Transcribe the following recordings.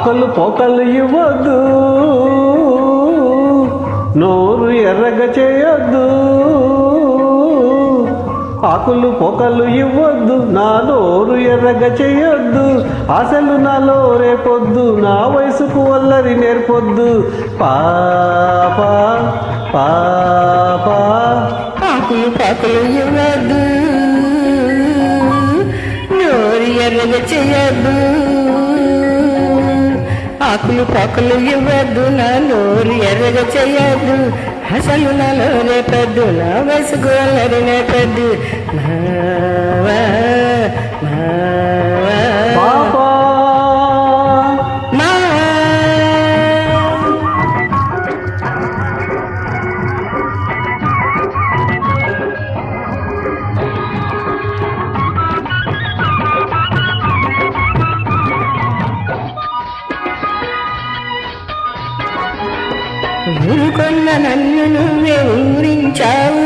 ఆకలు పోకలు ఇవ్వద్దు, నోరు ఎర్రగ చేయొద్దు. ఆకులు పొకలు ఇవ్వద్దు, నా నోరు ఎర్రగ చేయొద్దు. ఆశలు నాలో రేపొద్దు, నా వయసుకు వల్లరి నేర్పొద్దు. పాపా పాపా ఆకులు పాకులు ఇవ్వద్దు, నోరు ఎర్రగ చేయొద్దు. ఆకులు పాకులు ఇవ్వద్దు, నా నోరు ఎర్రగ చేయొద్దు. అసలు నాలో రేపద్దు, నా వయసుకు అల్లరి నేర్పద్దు. పాపా ఊరుకున్న నన్ను నువ్వే ఊరించావు,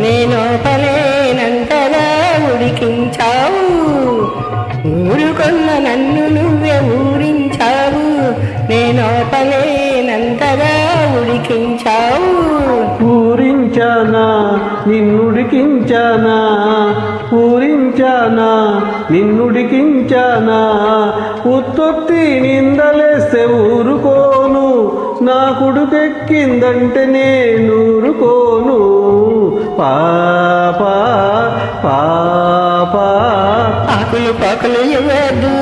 నేనోపలేనంతగా ఉడికించావు. ఊరుకున్న నన్ను నువ్వే ఊరించావు, నేనోపలేనంతగా ఉడికించావు. ఊరించానా నిన్నుడికించానా, ఊరించానా నిన్నుడికించానా. ఉత్తొత్తి నిందలేస్తే ఊరుకోను, నా కుడుకెక్కిందంటే నేనూరుకోను. పాపా పాపా ఆకులు పాకులు ఇవ్వద్దు,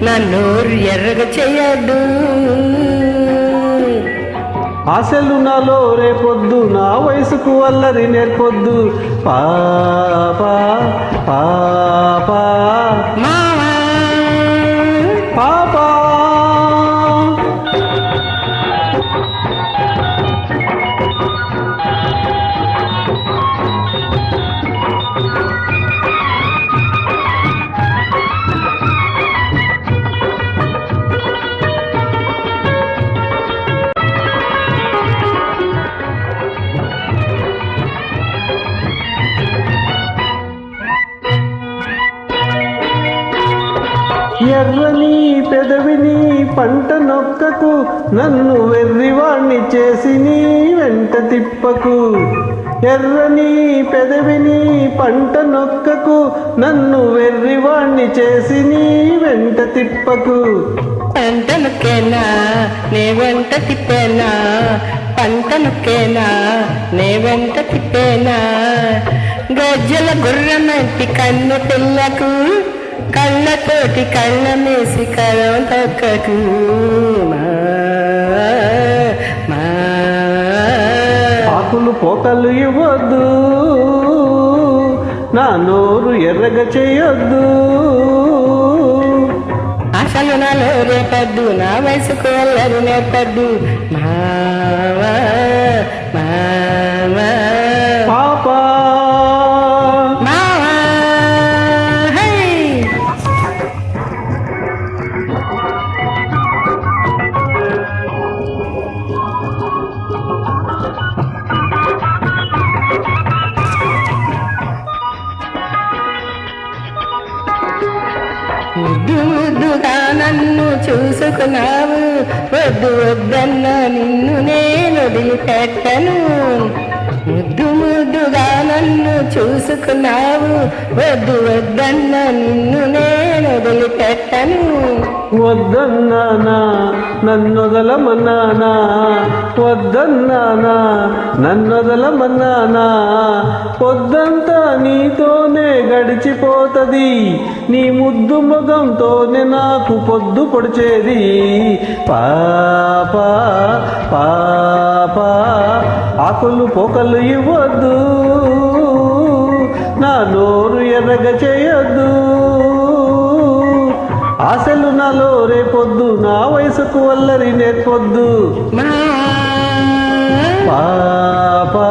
నా నోరు ఎర్రగ చేయద్దు. ఆశలు నాలో రేపొద్దు, నా వయసుకు అల్లరి నేర్పొద్దు. పాపా పాపా పాపా ఎర్రని పెదవిని పంట నొక్కకు, నన్ను వెర్రివాణ్ణి చేసి నీ వెంట తిప్పకు. ఎర్రని పెదవిని పంట నొక్కకు, నన్ను వెర్రివాణ్ణి చేసి నీ వెంట తిప్పకు. పంట నొక్కేనా నే వెంట తిప్పేనా, పంట నొక్కేనా నే వెంట తిప్పేనా. గజ్జల గుర్రమంటి కన్ను పిల్లకు, కళ్ళతోటి కళ్ళ మేసి కలం తక్కకు. ఆకులు పోకలు ఇవ్వద్దు, నా నోరు ఎర్రగ చేయొద్దు. అసలు నాలో రేపద్దు, నా వయసుకు అల్లరి నేర్పద్దు. పాపా ముద్దు ముద్దుగా నన్ను చూసుకున్నావు, వద్దు వద్దన్న నిన్ను నేను వదిలిపెట్టను. ముద్దు ముద్దుగా నన్ను చూసుకున్నావు, వద్దు వద్దన్న నిన్ను నేను వదిలిపెట్టను. వద్దన్నానా నన్నొదలమన్నానా, వద్దన్నానా నన్నొదలమన్నానా. పొద్దంతా నీతోనే గడిచిపోతది, నీ ముద్దు ముఖంతోనే నాకు పొద్దు పొడిచేది. పాపా పాపా ఆకులు పోకలు ఇవ్వద్దు, నా నోరు ఎర్రగ చేయొద్దు. ఆశలు నాలో రేపొద్దు, నా వయసుకు వల్లరి నేర్పొద్దు. మా పాపా